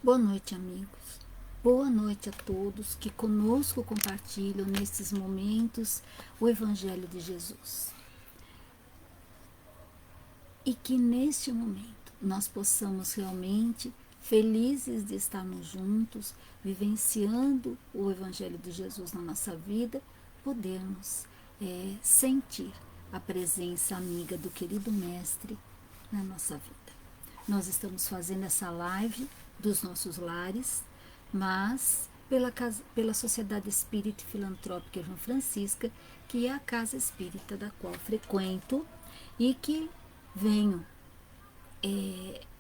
Boa noite, amigos. Boa noite a todos que conosco compartilham nestes momentos o Evangelho de Jesus. E que neste momento nós possamos realmente, felizes de estarmos juntos, vivenciando o Evangelho de Jesus na nossa vida, podermos sentir a presença amiga do querido Mestre na nossa vida. Nós estamos fazendo essa live dos nossos lares, mas pela Sociedade Espírita e Filantrópica Irmã Francisca, que é a casa espírita da qual frequento e que venho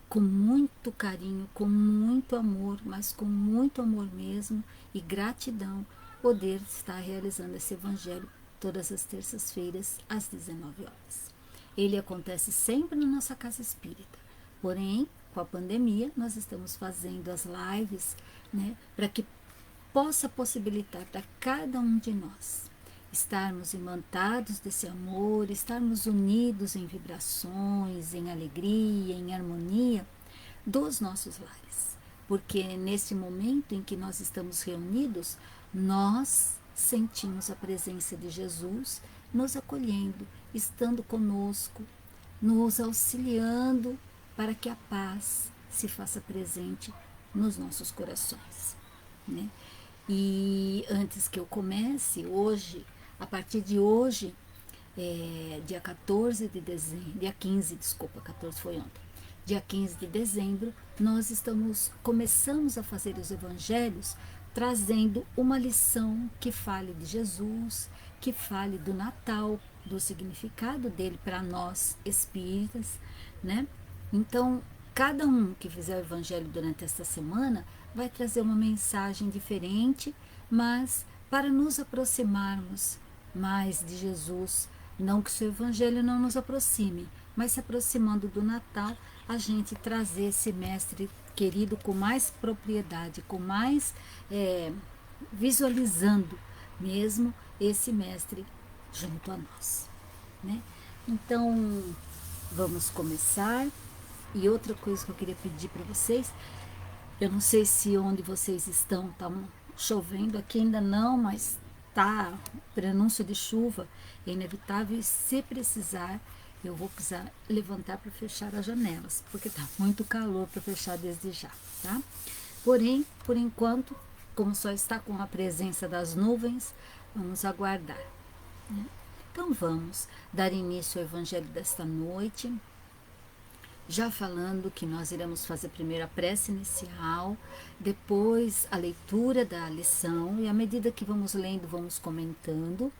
com muito carinho, com muito amor, mas com muito amor mesmo e gratidão, poder estar realizando esse evangelho todas as terças-feiras às 19 horas. Ele acontece sempre na nossa casa espírita, porém, com a pandemia, nós estamos fazendo as lives, para que possa possibilitar para cada um de nós estarmos imantados desse amor, estarmos unidos em vibrações, em alegria, em harmonia dos nossos lares. Porque nesse momento em que nós estamos reunidos, nós sentimos a presença de Jesus nos acolhendo, estando conosco, nos auxiliando para que a paz se faça presente nos nossos corações. E antes que eu comece, hoje, a partir de hoje, dia 14 de dezembro, dia 15, desculpa, 14 foi ontem, dia 15 de dezembro, nós começamos a fazer os evangelhos trazendo uma lição que fale de Jesus, que fale do Natal, do significado dele para nós espíritas, Então, cada um que fizer o evangelho durante esta semana vai trazer uma mensagem diferente, mas para nos aproximarmos mais de Jesus, não que o seu evangelho não nos aproxime, mas se aproximando do Natal, a gente trazer esse mestre querido com mais propriedade, com mais visualizando mesmo esse mestre junto a nós. Então, vamos começar. E outra coisa que eu queria pedir para vocês, eu não sei se onde vocês estão, está chovendo, aqui ainda não, mas está prenúncio de chuva, é inevitável, e se precisar, eu vou precisar levantar para fechar as janelas, porque está muito calor para fechar desde já, tá? Porém, por enquanto, como só está com a presença das nuvens, vamos aguardar. Então vamos dar início ao evangelho desta noite, já falando que nós iremos fazer primeiro a prece inicial, depois a leitura da lição, e à medida que vamos lendo, vamos comentando,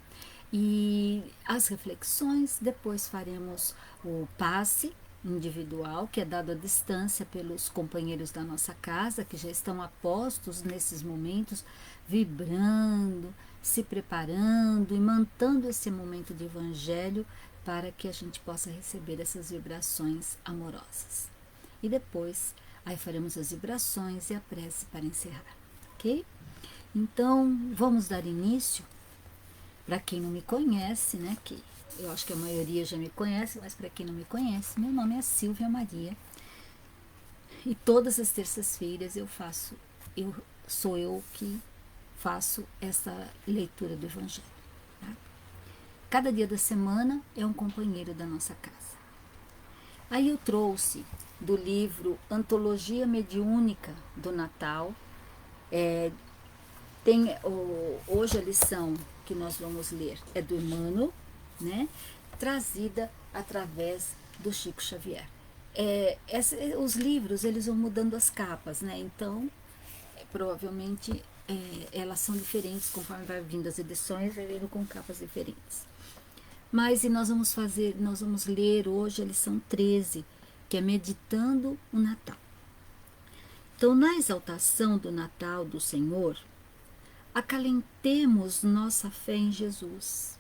e as reflexões, depois faremos o passe individual, que é dado à distância pelos companheiros da nossa casa, que já estão a postos nesses momentos, vibrando, se preparando e mantendo esse momento de evangelho para que a gente possa receber essas vibrações amorosas. E depois, aí faremos as vibrações e a prece para encerrar, ok? Então, vamos dar início. Para quem não me conhece, que eu acho que a maioria já me conhece, mas para quem não me conhece, meu nome é Silvia Maria. E todas as terças-feiras sou eu que faço essa leitura do Evangelho. Cada dia da semana é um companheiro da nossa casa. Aí eu trouxe do livro Antologia Mediúnica do Natal. Hoje a lição que nós vamos ler é do Emmanuel, trazida através do Chico Xavier. Os livros eles vão mudando as capas, então provavelmente elas são diferentes conforme vai vindo as edições, vai vindo com capas diferentes. Mas nós vamos ler hoje a lição 13, que é Meditando o Natal. Então, na exaltação do Natal do Senhor, acalentemos nossa fé em Jesus,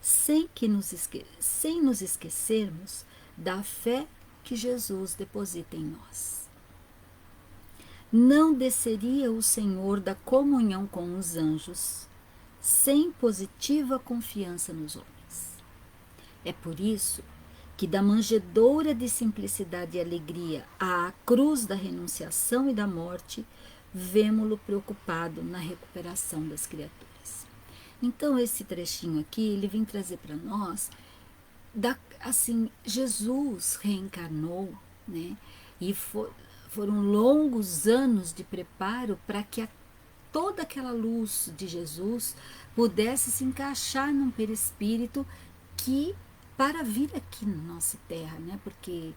sem nos esquecermos da fé que Jesus deposita em nós. Não desceria o Senhor da comunhão com os anjos sem positiva confiança nos homens. É por isso que da manjedoura de simplicidade e alegria à cruz da renunciação e da morte, vemo-lo preocupado na recuperação das criaturas. Então, esse trechinho aqui, ele vem trazer para nós, assim, Jesus reencarnou, né? E foram longos anos de preparo para que toda aquela luz de Jesus pudesse se encaixar num perispírito que para vir aqui na nossa terra, né? Porque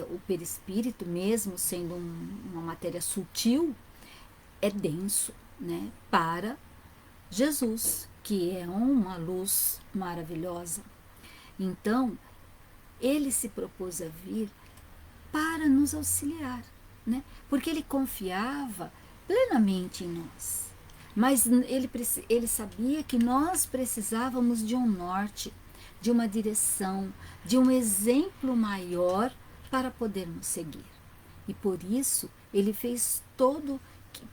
o perispírito, mesmo sendo uma matéria sutil, é denso, né? Para Jesus, que é uma luz maravilhosa. Então, ele se propôs a vir para nos auxiliar, né? Porque ele confiava plenamente em nós. Mas ele sabia que nós precisávamos de um norte, de uma direção, de um exemplo maior para podermos seguir. E por isso ele fez todo,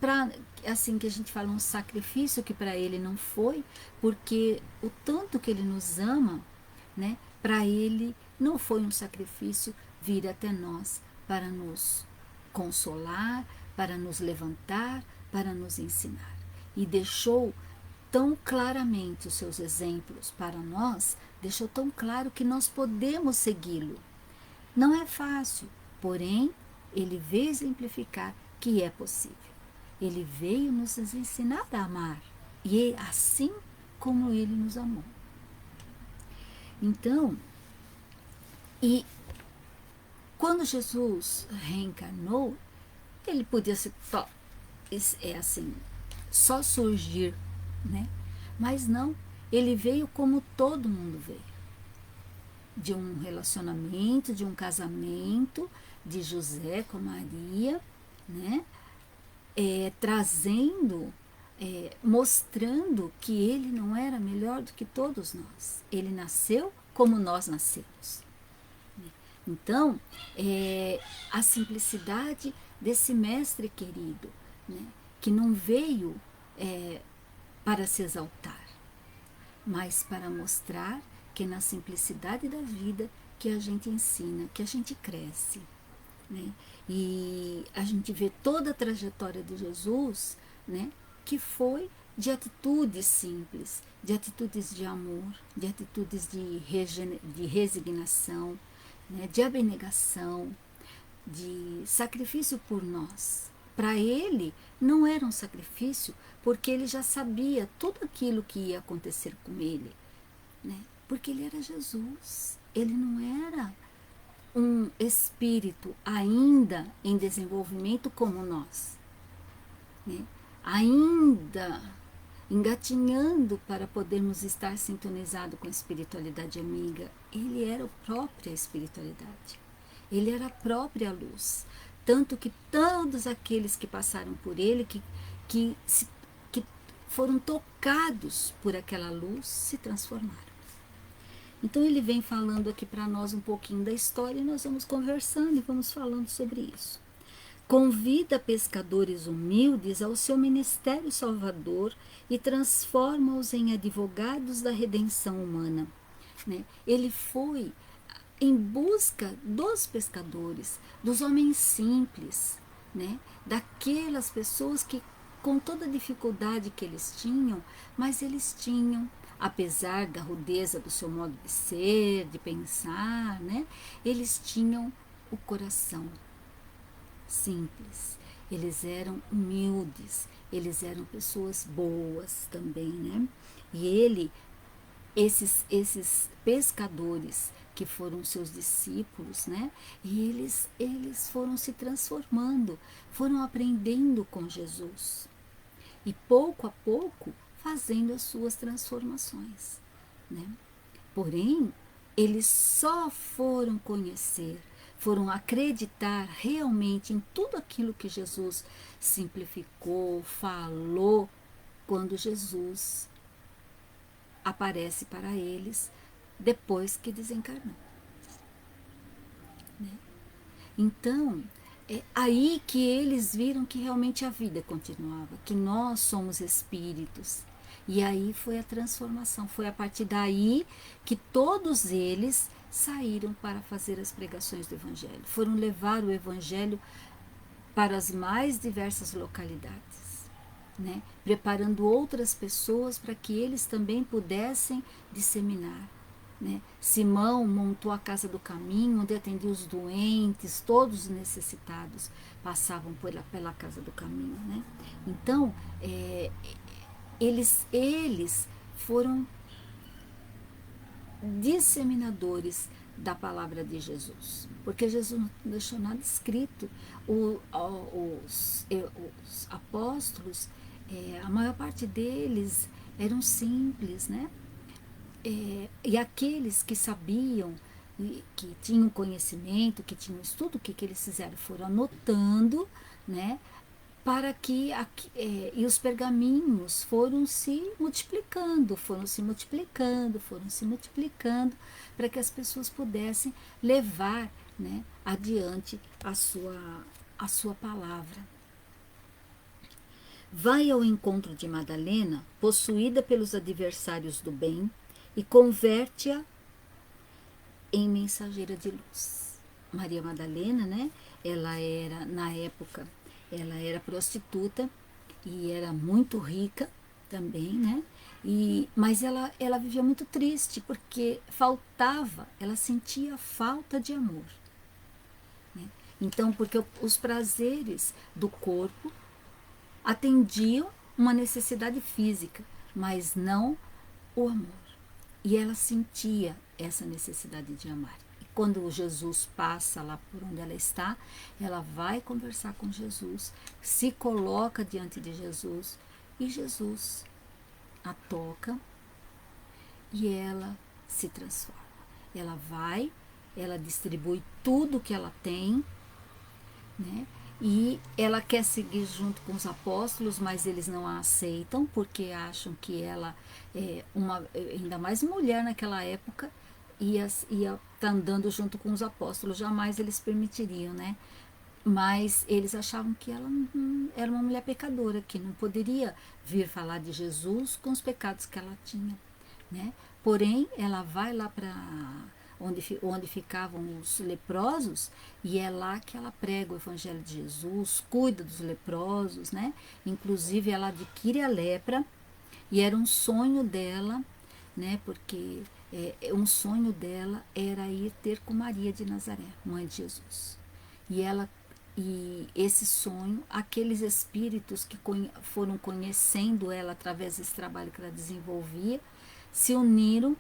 para assim que a gente fala, um sacrifício que para ele não foi, porque o tanto que ele nos ama, né? Para ele não foi um sacrifício vir até nós para nos consolar, para nos levantar, para nos ensinar. E deixou tão claramente os seus exemplos para nós, deixou tão claro que nós podemos segui-lo. Não é fácil, porém, ele veio exemplificar que é possível. Ele veio nos ensinar a amar, e é assim como ele nos amou. Então, e quando Jesus reencarnou, ele podia ser só surgir, né? Mas não, ele veio como todo mundo veio. De um relacionamento, de um casamento de José com Maria, né? Trazendo, mostrando que ele não era melhor do que todos nós. Ele nasceu como nós nascemos. Então, a simplicidade desse mestre querido, né? Que não veio para se exaltar, mas para mostrar que é na simplicidade da vida que a gente ensina, que a gente cresce, né? E a gente vê toda a trajetória de Jesus, né? Que foi de atitudes simples, de atitudes de amor, de atitudes de resignação, né? De abnegação, de sacrifício por nós. Para ele não era um sacrifício, porque ele já sabia tudo aquilo que ia acontecer com ele, né? Porque ele era Jesus, ele não era um espírito ainda em desenvolvimento como nós, né? Ainda engatinhando para podermos estar sintonizados com a espiritualidade amiga. Ele era a própria espiritualidade, ele era a própria luz, tanto que todos aqueles que passaram por ele, que foram tocados por aquela luz, se transformaram. Então ele vem falando aqui para nós um pouquinho da história e nós vamos conversando e vamos falando sobre isso. Convida pescadores humildes ao seu ministério salvador e transforma-os em advogados da redenção humana, né? Ele foi em busca dos pescadores, dos homens simples, né? Daquelas pessoas que, com toda a dificuldade que eles tinham, mas eles tinham, apesar da rudeza do seu modo de ser, de pensar, né? Eles tinham o coração simples, eles eram humildes, eles eram pessoas boas também, né? E esses pescadores que foram seus discípulos, né? E eles foram se transformando, foram aprendendo com Jesus e pouco a pouco fazendo as suas transformações, né? Porém, eles só foram conhecer, foram acreditar realmente em tudo aquilo que Jesus simplificou, falou, quando Jesus aparece para eles depois que desencarnou, né? Então, é aí que eles viram que realmente a vida continuava, que nós somos espíritos. E aí foi a transformação, foi a partir daí que todos eles saíram para fazer as pregações do Evangelho. Foram levar o Evangelho para as mais diversas localidades, né? Preparando outras pessoas para que eles também pudessem disseminar. Né? Simão montou a Casa do Caminho, onde atendia os doentes, todos os necessitados passavam pela Casa do Caminho. Né? Então, eles foram disseminadores da palavra de Jesus, porque Jesus não deixou nada escrito. Os apóstolos, a maior parte deles eram simples, né? E aqueles que sabiam, que tinham conhecimento, que tinham estudo, o que eles fizeram? Foram anotando, né? Para que e os pergaminhos foram se multiplicando, para que as pessoas pudessem levar, né, adiante a sua palavra. Vai ao encontro de Madalena, possuída pelos adversários do bem, e converte-a em mensageira de luz. Maria Madalena, né, ela era, na época, ela era prostituta e era muito rica também, né? Mas ela vivia muito triste porque ela sentia falta de amor. Né? Então, porque os prazeres do corpo atendiam uma necessidade física, mas não o amor. E ela sentia essa necessidade de amar. Quando Jesus passa lá por onde ela está, ela vai conversar com Jesus, se coloca diante de Jesus e Jesus a toca e ela se transforma. Ela vai, ela distribui tudo que ela tem, né? E ela quer seguir junto com os apóstolos, mas eles não a aceitam porque acham que ela é ainda mais mulher naquela época, ia tá andando junto com os apóstolos, jamais eles permitiriam, né? Mas eles achavam que ela era uma mulher pecadora, que não poderia vir falar de Jesus com os pecados que ela tinha, né? Porém, ela vai lá para onde ficavam os leprosos, e é lá que ela prega o Evangelho de Jesus, cuida dos leprosos, né? Inclusive, ela adquire a lepra, e era um sonho dela, né? Porque um sonho dela era ir ter com Maria de Nazaré, mãe de Jesus. E esse sonho, aqueles espíritos que foram conhecendo ela através desse trabalho que ela desenvolvia, se uniram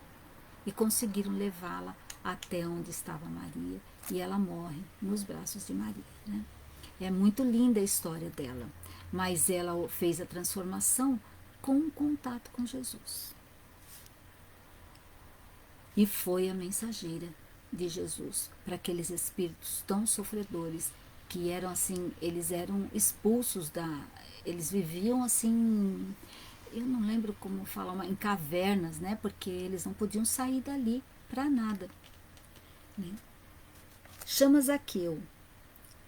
e conseguiram levá-la até onde estava Maria, e ela morre nos braços de Maria. Né? É muito linda a história dela, mas ela fez a transformação com um contato com Jesus. E foi a mensageira de Jesus para aqueles espíritos tão sofredores, que eram assim, eles eram expulsos eles viviam assim, eu não lembro como falar, em cavernas, né? Porque eles não podiam sair dali para nada. Né? Chama Zaqueu,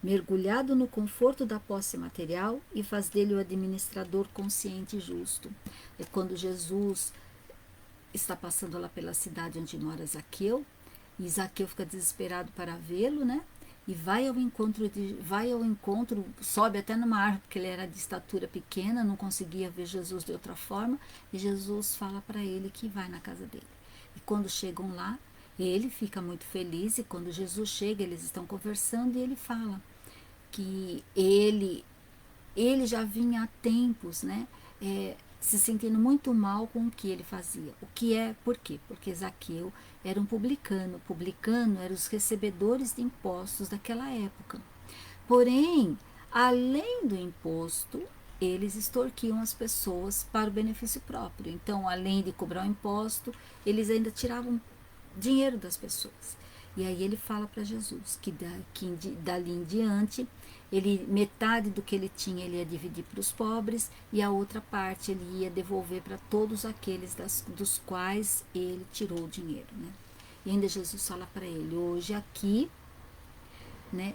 mergulhado no conforto da posse material, e faz dele o administrador consciente e justo. É quando Jesus está passando lá pela cidade onde mora Zaqueu, e Zaqueu fica desesperado para vê-lo, né? E vai ao encontro, sobe até numa árvore, porque ele era de estatura pequena, não conseguia ver Jesus de outra forma, e Jesus fala para ele que vai na casa dele. E quando chegam lá, ele fica muito feliz, e quando Jesus chega, eles estão conversando, e ele fala que ele já vinha há tempos, né? Se sentindo muito mal com o que ele fazia. Por quê? Porque Zaqueu era um publicano. Publicano eram os recebedores de impostos daquela época. Porém, além do imposto, eles extorquiam as pessoas para o benefício próprio. Então, além de cobrar o imposto, eles ainda tiravam dinheiro das pessoas. E aí ele fala para Jesus que dali em diante, metade do que ele tinha ele ia dividir para os pobres, e a outra parte ele ia devolver para todos aqueles dos quais ele tirou o dinheiro. Né? E ainda Jesus fala para ele, hoje aqui, né,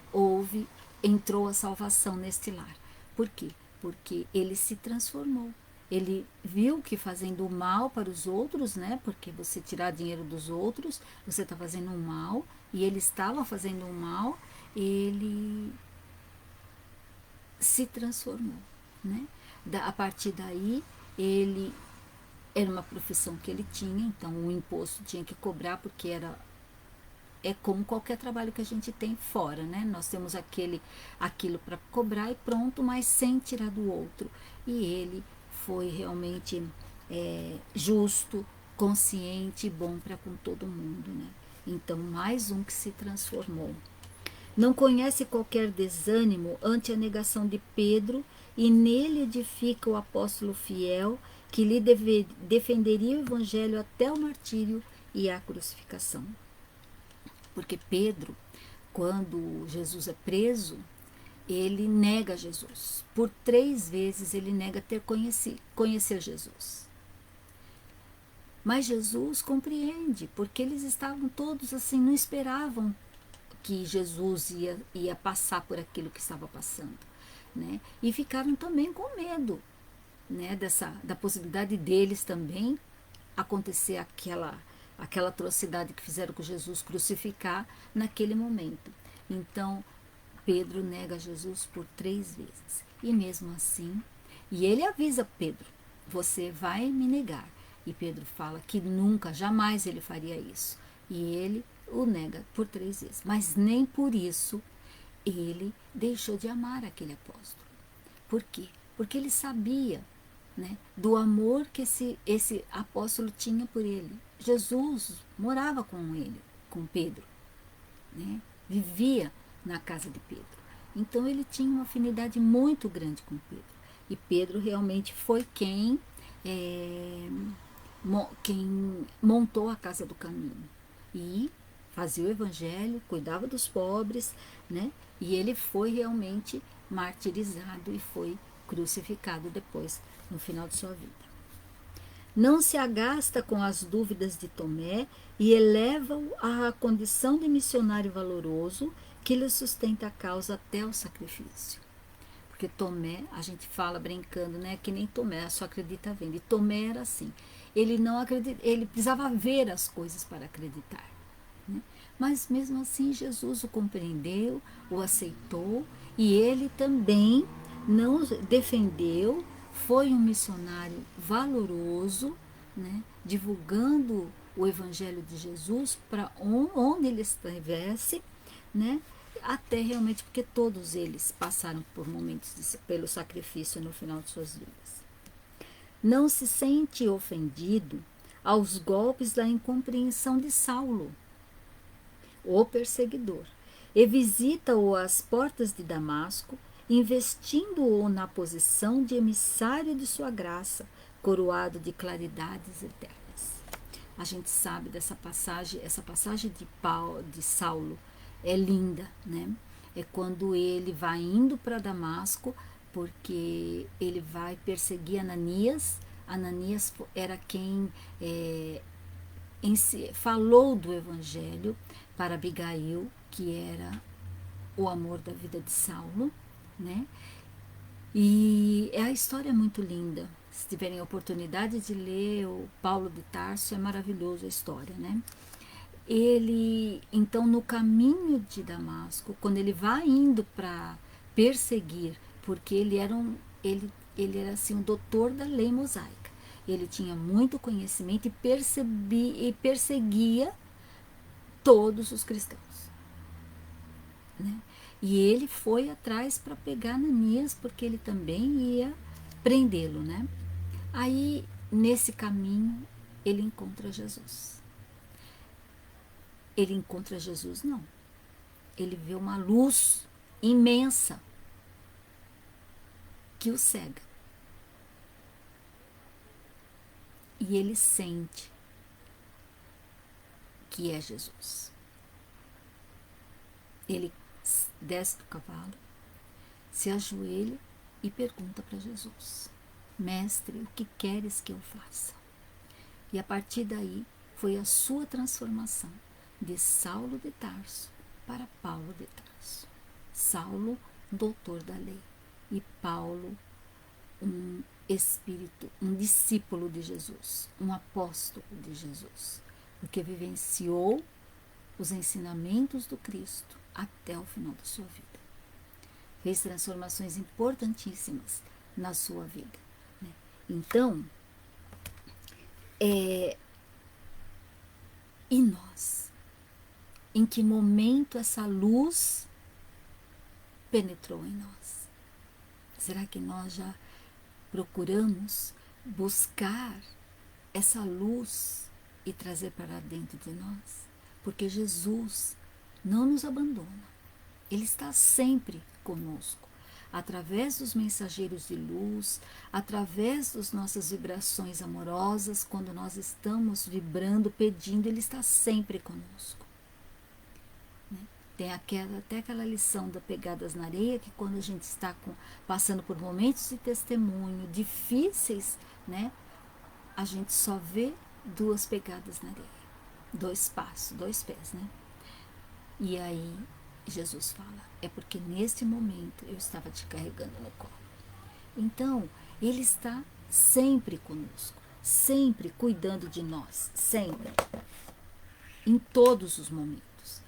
entrou a salvação neste lar. Por quê? Porque ele se transformou. Ele viu que fazendo o mal para os outros, né? Porque você tirar dinheiro dos outros, você está fazendo um mal, e ele estava fazendo um mal, ele se transformou, né? A partir daí, ele era uma profissão que ele tinha, então o imposto tinha que cobrar, porque é como qualquer trabalho que a gente tem fora, né? Nós temos aquilo para cobrar e pronto, mas sem tirar do outro. E ele foi realmente justo, consciente e bom para com todo mundo, né? Então, mais um que se transformou. Não conhece qualquer desânimo ante a negação de Pedro, e nele edifica o apóstolo fiel que lhe defenderia o evangelho até o martírio e a crucificação. Porque Pedro, quando Jesus é preso, ele nega Jesus. Por 3 vezes ele nega conhecer Jesus. Mas Jesus compreende, porque eles estavam todos assim, não esperavam que Jesus ia passar por aquilo que estava passando, né? E ficaram também com medo, né? Da possibilidade deles também acontecer aquela atrocidade que fizeram com Jesus, crucificar naquele momento. Então, Pedro nega Jesus por 3 vezes. E mesmo assim, e ele avisa Pedro, você vai me negar. E Pedro fala que nunca, jamais ele faria isso. E ele o nega por 3 vezes. Mas nem por isso ele deixou de amar aquele apóstolo. Por quê? Porque ele sabia, né, do amor que esse apóstolo tinha por ele. Jesus morava com ele, com Pedro, né? Vivia na casa de Pedro. Então ele tinha uma afinidade muito grande com Pedro. E Pedro realmente foi quem montou a Casa do Caminho e fazia o evangelho, cuidava dos pobres, né? E ele foi realmente martirizado e foi crucificado depois, no final de sua vida. Não se agasta com as dúvidas de Tomé e eleva-o à condição de missionário valoroso que lhe sustenta a causa até o sacrifício. Porque Tomé, a gente fala brincando, né, que nem Tomé, só acredita vendo. E Tomé era assim, ele não acredita, ele precisava ver as coisas para acreditar, né? Mas mesmo assim Jesus o compreendeu, o aceitou, e ele também não defendeu, foi um missionário valoroso, né, divulgando o evangelho de Jesus para onde ele estivesse, né, até realmente, porque todos eles passaram por momentos pelo sacrifício no final de suas vidas. Não se sente ofendido aos golpes da incompreensão de Saulo, o perseguidor, e visita-o às portas de Damasco, investindo-o na posição de emissário de sua graça, coroado de claridades eternas. A gente sabe dessa passagem, essa passagem de Saulo é linda, né? É quando ele vai indo para Damasco, porque ele vai perseguir Ananias. Ananias era quem falou do evangelho para Abigail, que era o amor da vida de Saulo, né? E a história é muito linda. Se tiverem a oportunidade de ler o Paulo de Tarso, é maravilhoso a história, né? Ele, então, no caminho de Damasco, quando ele vai indo para perseguir, porque ele era assim um doutor da lei mosaica. Ele tinha muito conhecimento e perseguia todos os cristãos, né? E ele foi atrás para pegar Ananias, porque ele também ia prendê-lo, né? Aí, nesse caminho, ele encontra Jesus. Ele encontra Jesus, não. Ele vê uma luz imensa que o cega. E ele sente que é Jesus. Ele desce do cavalo, se ajoelha e pergunta para Jesus: Mestre, o que queres que eu faça? E a partir daí foi a sua transformação de Saulo de Tarso para Paulo de Tarso. Saulo, doutor da lei, e Paulo, um espírito, um discípulo de Jesus, um apóstolo de Jesus, porque vivenciou os ensinamentos do Cristo até o final da sua vida. Fez transformações importantíssimas na sua vida, né? Então, e nós? Em que momento essa luz penetrou em nós? Será que nós já procuramos buscar essa luz e trazer para dentro de nós? Porque Jesus não nos abandona. Ele está sempre conosco, através dos mensageiros de luz, através das nossas vibrações amorosas, quando nós estamos vibrando, pedindo, Ele está sempre conosco. Né? Tem até aquela lição da pegadas na areia, que quando a gente está passando por momentos de testemunho difíceis, né, a gente só vê 2 pegadas na areia, 2 passos, 2 pés, né? E aí Jesus fala, é porque neste momento eu estava te carregando no colo. Então, Ele está sempre conosco, sempre cuidando de nós, sempre, em todos os momentos.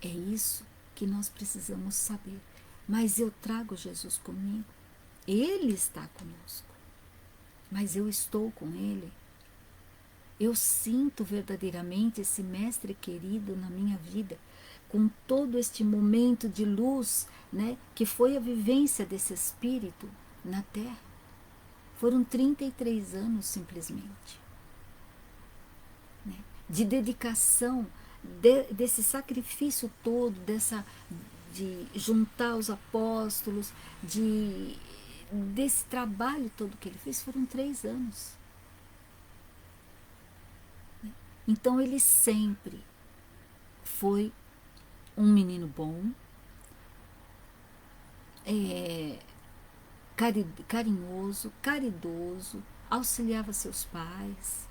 É isso que nós precisamos saber. Mas eu trago Jesus comigo, Ele está conosco, mas eu estou com Ele. Eu sinto verdadeiramente esse mestre querido na minha vida, com todo este momento de luz, né, que foi a vivência desse Espírito na Terra. Foram 33 anos simplesmente, né, de dedicação, desse sacrifício todo, de juntar os apóstolos, desse trabalho todo que ele fez. Foram 3 anos. Então ele sempre foi um menino bom, carinhoso, caridoso, auxiliava seus pais.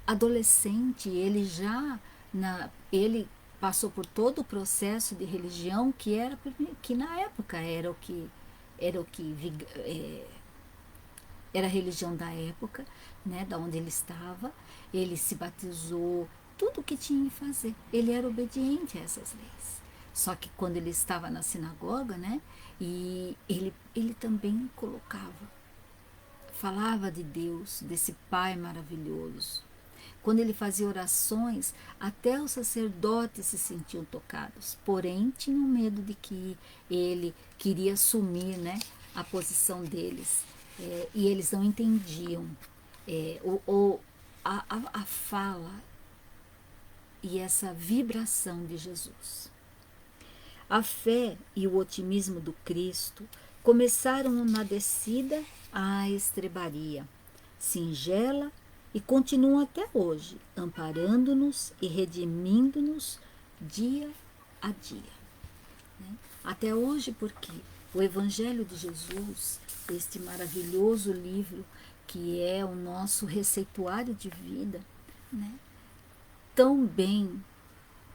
Adolescente, ele passou por todo o processo de religião que na época era a religião da época, né, da onde ele estava. Ele se batizou, tudo o que tinha que fazer. Ele era obediente a essas leis. Só que quando ele estava na sinagoga, né, e ele também falava de Deus, desse Pai maravilhoso. Quando ele fazia orações, até os sacerdotes se sentiam tocados, porém tinham medo de que ele queria assumir, né, a posição deles, e eles não entendiam a fala e essa vibração de Jesus. A fé e o otimismo do Cristo começaram na descida à estrebaria, singela, e continuam até hoje, amparando-nos e redimindo-nos dia a dia. Né? Até hoje, porque o Evangelho de Jesus, este maravilhoso livro que é o nosso receituário de vida, né, tão bem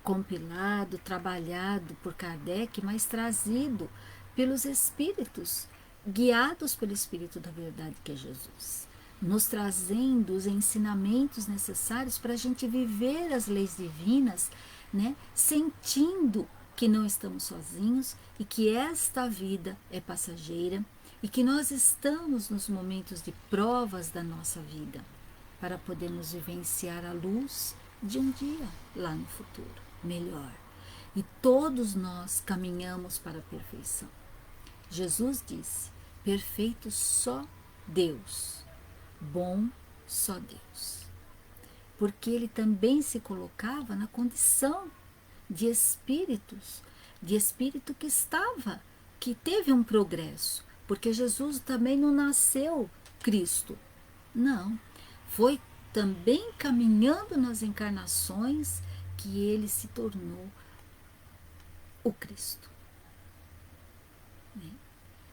compilado, trabalhado por Kardec, mas trazido pelos Espíritos, guiados pelo Espírito da verdade que é Jesus, nos trazendo os ensinamentos necessários para a gente viver as leis divinas, né, sentindo que não estamos sozinhos e que esta vida é passageira e que nós estamos nos momentos de provas da nossa vida para podermos vivenciar a luz de um dia lá no futuro melhor. E todos nós caminhamos para a perfeição. Jesus disse: perfeito só Deus, bom só Deus. Porque ele também se colocava na condição de espírito que teve um progresso, porque Jesus também não nasceu Cristo, não, foi também caminhando nas encarnações que ele se tornou o Cristo, né?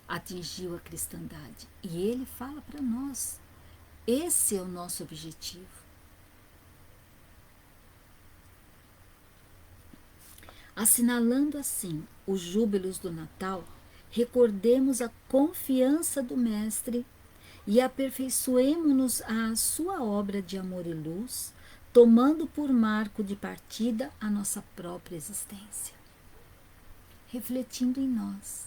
Atingiu a cristandade, e ele fala para nós, esse é o nosso objetivo. Assinalando assim os júbilos do Natal, recordemos a confiança do Mestre e aperfeiçoemo-nos à sua obra de amor e luz, tomando por marco de partida a nossa própria existência, refletindo em nós,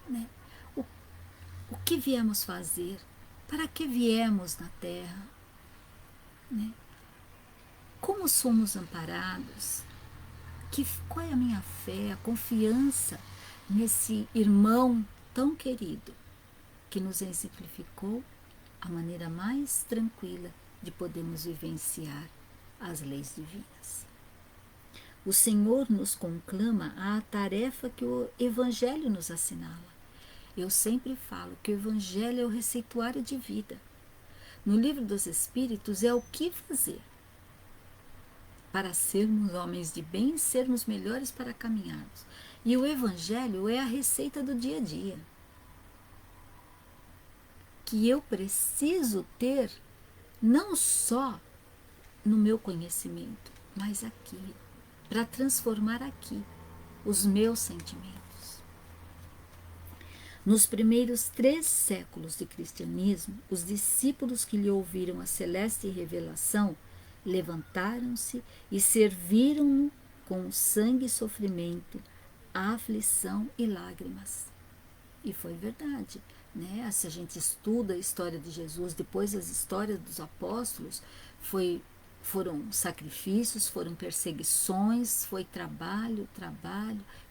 né? O que viemos fazer, para que viemos na Terra, né? Como somos amparados, qual é a minha fé, a confiança nesse irmão tão querido, que nos exemplificou a maneira mais tranquila de podermos vivenciar as leis divinas. O Senhor nos conclama à tarefa que o Evangelho nos assinala. Eu sempre falo que o Evangelho é o receituário de vida. No Livro dos Espíritos é o que fazer para sermos homens de bem e sermos melhores para caminharmos. E o Evangelho é a receita do dia a dia, que eu preciso ter não só no meu conhecimento, mas aqui, para transformar aqui os meus sentimentos. Nos primeiros 3 séculos de cristianismo, os discípulos que lhe ouviram a celeste revelação levantaram-se e serviram-no com sangue e sofrimento, aflição e lágrimas. E foi verdade, né? Se a gente estuda a história de Jesus, depois as histórias dos apóstolos, foram sacrifícios, foram perseguições, foi trabalho,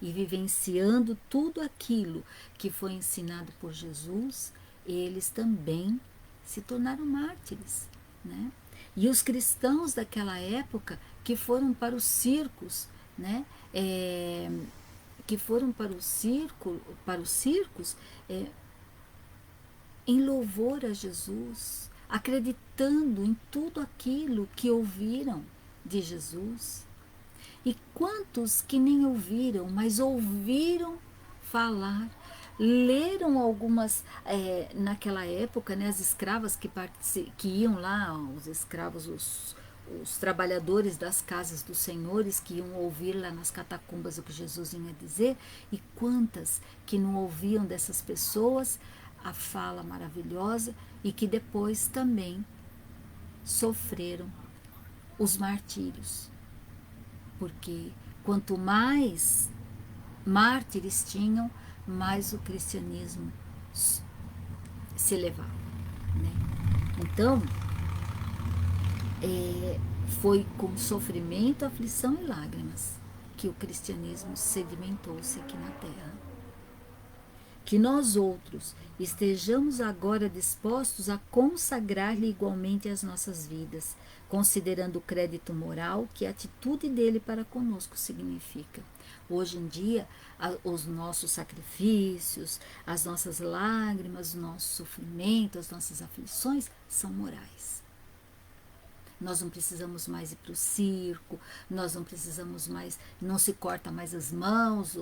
e vivenciando tudo aquilo que foi ensinado por Jesus, eles também se tornaram mártires, né? E os cristãos daquela época que foram para os circos, né? Que foram para os circos em louvor a Jesus, acreditando em tudo aquilo que ouviram de Jesus. E quantos que nem ouviram, mas ouviram falar, leram algumas, naquela época, né, as escravas que iam lá, os escravos, os trabalhadores das casas dos senhores que iam ouvir lá nas catacumbas o que Jesus vinha dizer, e quantas que não ouviam dessas pessoas a fala maravilhosa e que depois também sofreram os martírios. Porque quanto mais mártires tinham, mais o cristianismo se elevava, né? Então, foi com sofrimento, aflição e lágrimas que o cristianismo sedimentou-se aqui na Terra. Que nós outros estejamos agora dispostos a consagrar-lhe igualmente as nossas vidas, considerando o crédito moral que a atitude dele para conosco significa. Hoje em dia, os nossos sacrifícios, as nossas lágrimas, o nosso sofrimento, as nossas aflições são morais. Nós não precisamos mais ir para o circo, nós não precisamos mais, não se corta mais as mãos,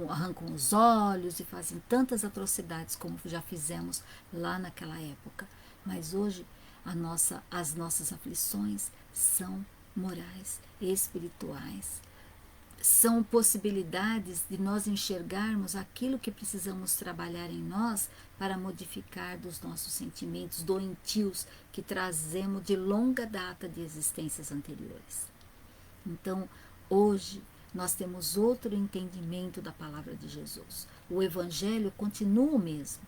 arrancam os olhos e fazem tantas atrocidades como já fizemos lá naquela época. Mas hoje as nossas aflições são morais, espirituais. São possibilidades de nós enxergarmos aquilo que precisamos trabalhar em nós para modificar dos nossos sentimentos doentios que trazemos de longa data de existências anteriores. Então, hoje, nós temos outro entendimento da palavra de Jesus. O Evangelho continua o mesmo,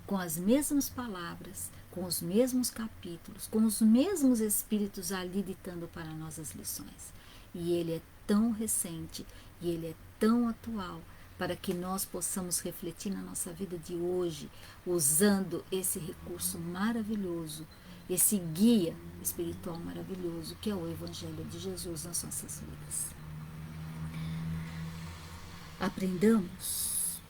com as mesmas palavras, com os mesmos capítulos, com os mesmos espíritos ali ditando para nós as lições. E ele é tão recente e ele é tão atual para que nós possamos refletir na nossa vida de hoje, usando esse recurso maravilhoso, esse guia espiritual maravilhoso que é o Evangelho de Jesus nas nossas vidas. Aprendamos,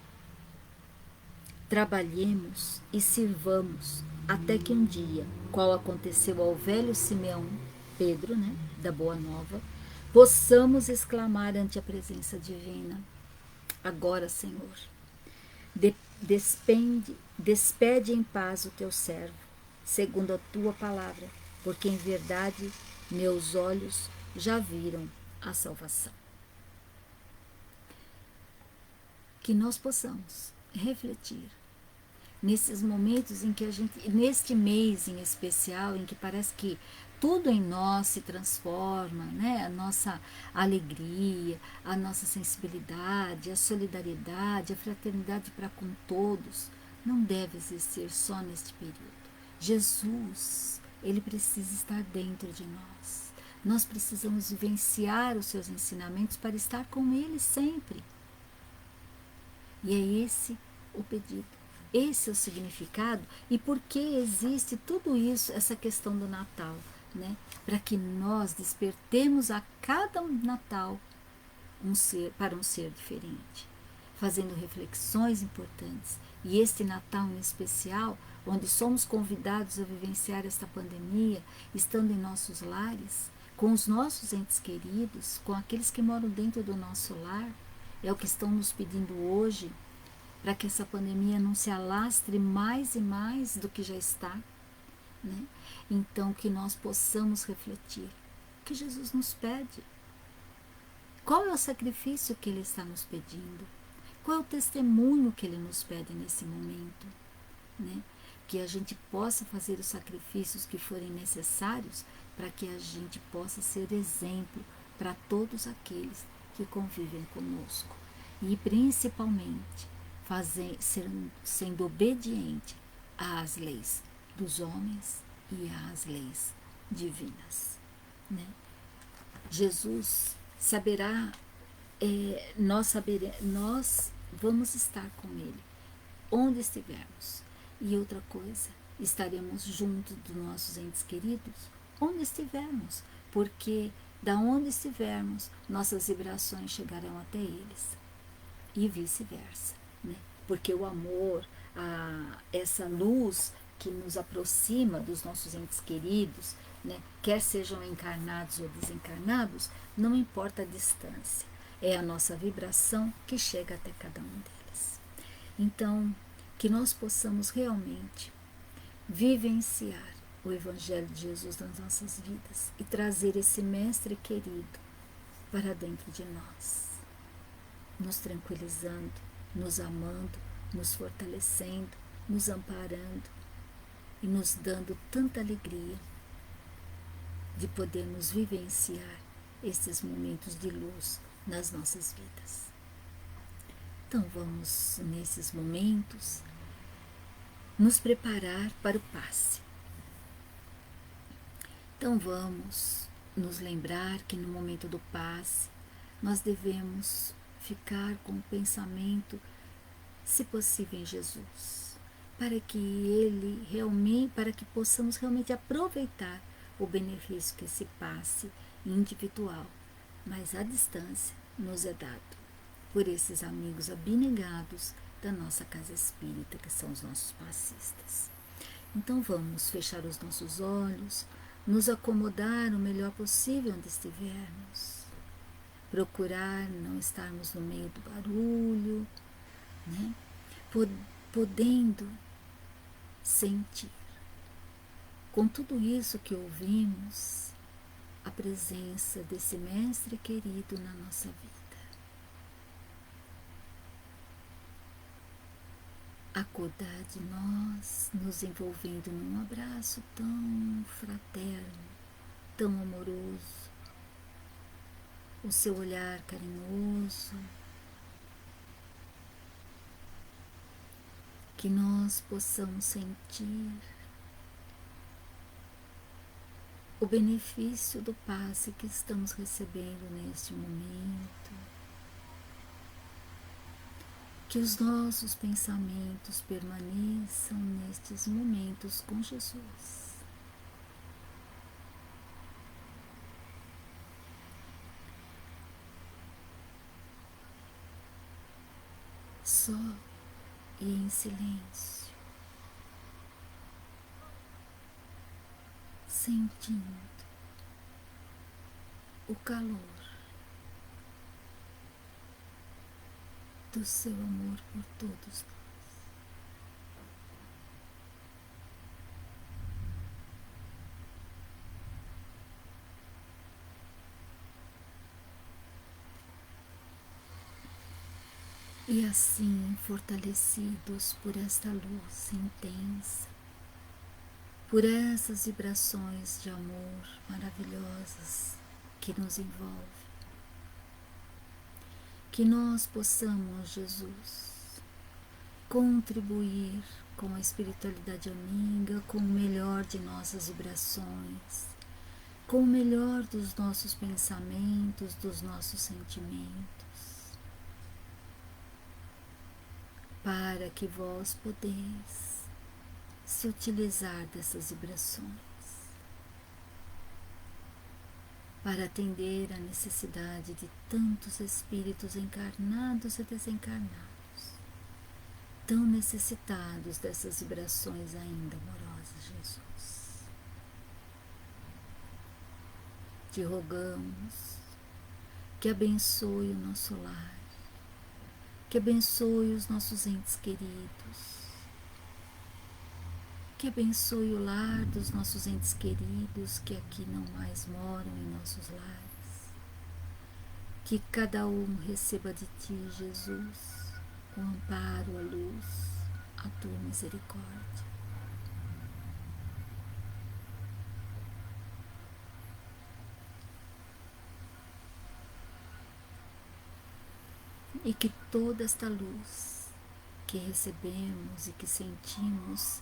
trabalhemos e sirvamos até que um dia, qual aconteceu ao velho Simeão Pedro, né, da Boa Nova, possamos exclamar ante a presença divina: agora, Senhor, despede em paz o teu servo, segundo a tua palavra, porque em verdade meus olhos já viram a salvação. que nós possamos refletir nesses momentos em que a gente, neste mês em especial, em que parece que tudo em nós se transforma, né? A nossa alegria, a nossa sensibilidade, a solidariedade, a fraternidade para com todos, não deve existir só neste período. Jesus, ele precisa estar dentro de nós. Nós precisamos vivenciar os seus ensinamentos para estar com ele sempre. E é esse o pedido. Esse é o significado e por que existe tudo isso, essa questão do Natal, né? Para que nós despertemos a cada Natal para um ser diferente, fazendo reflexões importantes. E este Natal em especial, onde somos convidados a vivenciar esta pandemia, estando em nossos lares, com os nossos entes queridos, com aqueles que moram dentro do nosso lar, é o que estão nos pedindo hoje, para que essa pandemia não se alastre mais e mais do que já está, né? Então, que nós possamos refletir o que Jesus nos pede. Qual é o sacrifício que Ele está nos pedindo? Qual é o testemunho que Ele nos pede nesse momento, né? Que a gente possa fazer os sacrifícios que forem necessários para que a gente possa ser exemplo para todos aqueles que convivem conosco. E, principalmente, sendo obediente às leis dos homens e às leis divinas, né? Jesus saberá, nós vamos estar com ele onde estivermos. E outra coisa, estaremos junto dos nossos entes queridos onde estivermos, porque da onde estivermos, nossas vibrações chegarão até eles e vice-versa, né? Porque o amor, essa luz que nos aproxima dos nossos entes queridos, né? Quer sejam encarnados ou desencarnados, não importa a distância, é a nossa vibração que chega até cada um deles. Então, que nós possamos realmente vivenciar o Evangelho de Jesus nas nossas vidas e trazer esse Mestre querido para dentro de nós, nos tranquilizando, nos amando, nos fortalecendo, nos amparando e nos dando tanta alegria de podermos vivenciar esses momentos de luz nas nossas vidas. Então vamos, nesses momentos, nos preparar para o passe. Então vamos nos lembrar que no momento do passe nós devemos ficar com o pensamento, se possível, em Jesus, para que possamos realmente aproveitar o benefício que esse passe individual, mas à distância, nos é dado por esses amigos abnegados da nossa casa espírita, que são os nossos passistas. Então vamos fechar os nossos olhos, nos acomodar o melhor possível onde estivermos, procurar não estarmos no meio do barulho, né? Podendo sentir, com tudo isso que ouvimos, a presença desse Mestre querido na nossa vida. Acordar de nós, nos envolvendo num abraço tão fraterno, tão amoroso, o seu olhar carinhoso, que nós possamos sentir o benefício do passe que estamos recebendo neste momento, que os nossos pensamentos permaneçam nestes momentos com Jesus. Só e em silêncio, sentindo o calor do seu amor por todos nós. E assim, fortalecidos por esta luz intensa, por essas vibrações de amor maravilhosas que nos envolvem, que nós possamos, Jesus, contribuir com a espiritualidade amiga, com o melhor de nossas vibrações, com o melhor dos nossos pensamentos, dos nossos sentimentos, para que vós podeis se utilizar dessas vibrações para atender à necessidade de tantos espíritos encarnados e desencarnados, tão necessitados dessas vibrações ainda amorosas, Jesus. Te rogamos que abençoe o nosso lar, que abençoe os nossos entes queridos, que abençoe o lar dos nossos entes queridos que aqui não mais moram em nossos lares, que cada um receba de Ti, Jesus, o amparo, a luz, a Tua misericórdia. E que toda esta luz que recebemos e que sentimos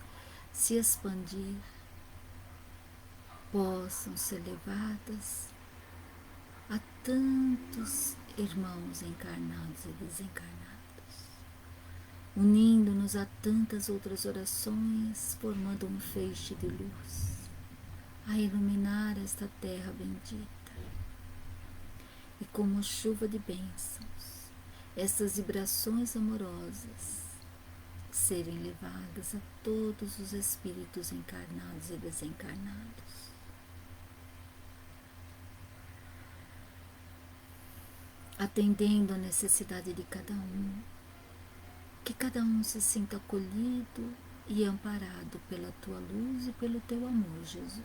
se expandir possam ser levadas a tantos irmãos encarnados e desencarnados, unindo-nos a tantas outras orações, formando um feixe de luz a iluminar esta terra bendita. E como chuva de bênçãos, essas vibrações amorosas serem levadas a todos os espíritos encarnados e desencarnados. Atendendo a necessidade de cada um, que cada um se sinta acolhido e amparado pela Tua luz e pelo Teu amor, Jesus.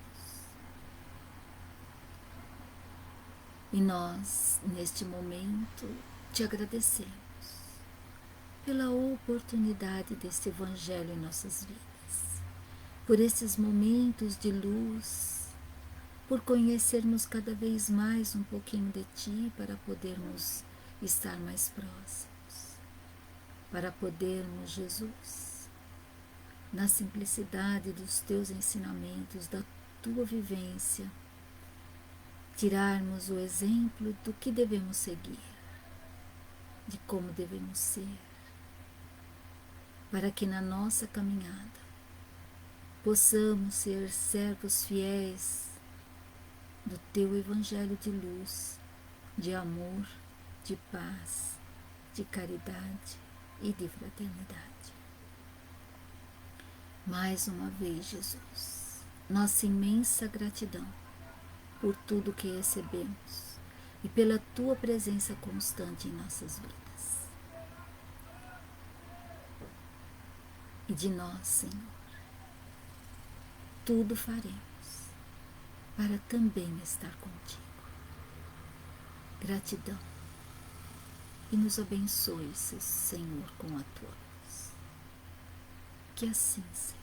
E nós, neste momento, Te agradecemos pela oportunidade deste Evangelho em nossas vidas, por esses momentos de luz, por conhecermos cada vez mais um pouquinho de Ti para podermos estar mais próximos, para podermos, Jesus, na simplicidade dos Teus ensinamentos, da Tua vivência, tirarmos o exemplo do que devemos seguir, de como devemos ser, para que na nossa caminhada possamos ser servos fiéis do Teu Evangelho de luz, de amor, de paz, de caridade e de fraternidade. Mais uma vez, Jesus, nossa imensa gratidão por tudo que recebemos e pela Tua presença constante em nossas vidas. E de nós, Senhor, tudo faremos para também estar contigo. Gratidão. E nos abençoe, Senhor, com a Tua luz. Que assim seja.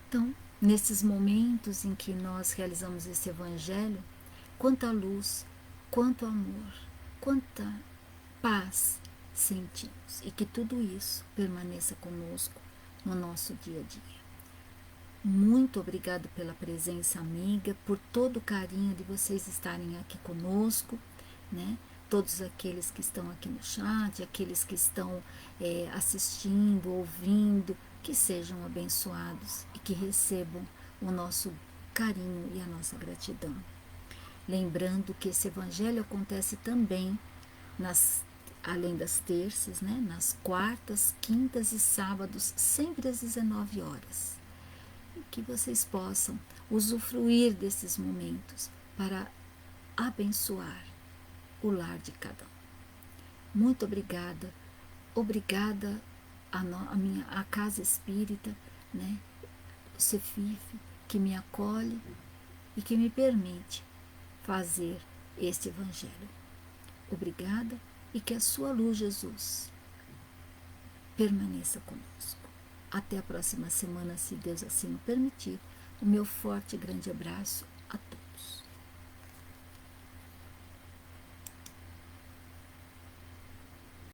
Então, nesses momentos em que nós realizamos esse Evangelho, quanta luz, quanto amor, quanta paz sentimos, e que tudo isso permaneça conosco no nosso dia a dia. Muito obrigado pela presença amiga, por todo o carinho de vocês estarem aqui conosco, né? Todos aqueles que estão aqui no chat, aqueles que estão assistindo, ouvindo, que sejam abençoados e que recebam o nosso carinho e a nossa gratidão. Lembrando que esse Evangelho acontece também, além das terças, né, nas quartas, quintas e sábados, sempre às 19 horas. E que vocês possam usufruir desses momentos para abençoar o lar de cada um. Muito obrigada, obrigada a Casa Espírita, né, o Cefif, que me acolhe e que me permite fazer este Evangelho. Obrigada e que a sua luz, Jesus, permaneça conosco. Até a próxima semana, se Deus assim o permitir. O meu forte e grande abraço.